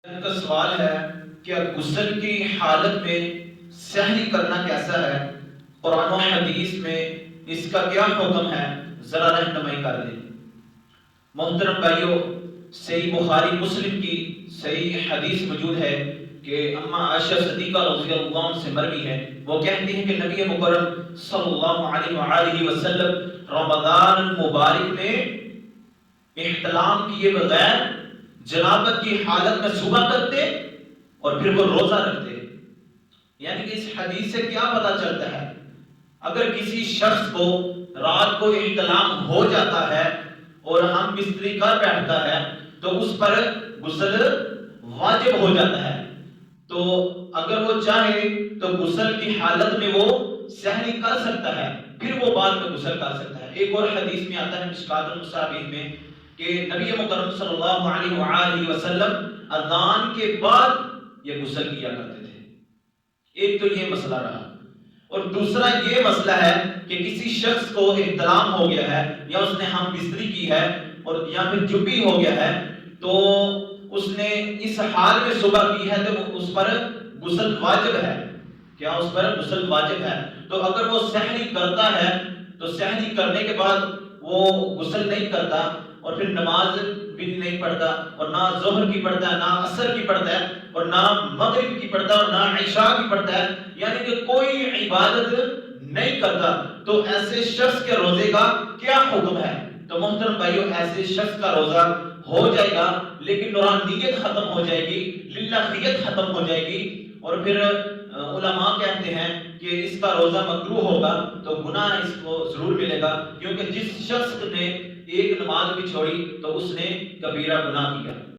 ان کا سوال ہے کہ غسل کی حالت میں سحری کرنا کیسا ہے؟ قرآن و حدیث میں اس کا کیا حکم ہے؟ ذرا رہنمائی کر دیں۔ محترم بھائیو، صحیح بخاری مسلم کی صحیح حدیث موجود ہے کہ اما عائشہ صدیقہ رضی اللہ عنہ سے مروی ہے، وہ کہتی ہیں کہ نبی مکرم صلی اللہ علیہ وآلہ وسلم رمضان المبارک میں احتلام کیے بغیر جنابت کی حالت میں صبح کرتے اور پھر وہ روزہ رکھتے۔ یعنی کہ اس حدیث سے کیا پتہ چلتا ہے؟ اگر کسی شخص کو رات کو احتلام ہو جاتا ہے اور ہم بستری کر بیٹھتا ہے تو اس پر غسل واجب ہو جاتا ہے، تو اگر وہ چاہے تو غسل کی حالت میں وہ سحری کر سکتا ہے، پھر وہ بعد میں غسل کر سکتا ہے۔ ایک اور حدیث میں آتا ہے مشکات المصابیح میں کہ نبی مکرم صلی اللہ علیہ وآلہ وسلم اذان کے بعد یہ غسل کیا کرتے تھے۔ ایک تو یہ مسئلہ رہا، اور دوسرا یہ مسئلہ ہے کہ کسی شخص کو احتلام ہو گیا ہے یا اس نے ہم بستری کی ہے اور یا پھر جبی ہو گیا ہے، تو اس نے اس حال میں صبح کی ہے تو اس پر غسل واجب ہے۔ کیا اس پر غسل واجب ہے؟ تو اگر وہ سحری کرتا ہے تو سحری کرنے کے بعد وہ غسل نہیں کرتا اور پھر نماز بھی نہیں پڑھتا، اور نہ ظہر کی پڑھتا ہے، نہ عصر کی پڑھتا ہے، اور نہ مغرب کی پڑھتا ہے، اور نہ عشاء کی پڑھتا ہے، یعنی کہ کوئی عبادت نہیں کرتا، تو ایسے شخص کے روزے کا کیا حکم ہے؟ تو محترم بھائیو، ایسے شخص کا روزہ ہو جائے گا لیکن نورانیت ختم ہو جائے گی، للہیت ختم ہو جائے گی، اور پھر علماء کہتے ہیں کہ اس کا روزہ مکروہ ہوگا تو گناہ اس کو ضرور ملے گا، کیونکہ جس شخص نے ایک نماز بھی چھوڑی تو اس نے کبیرہ گناہ کیا۔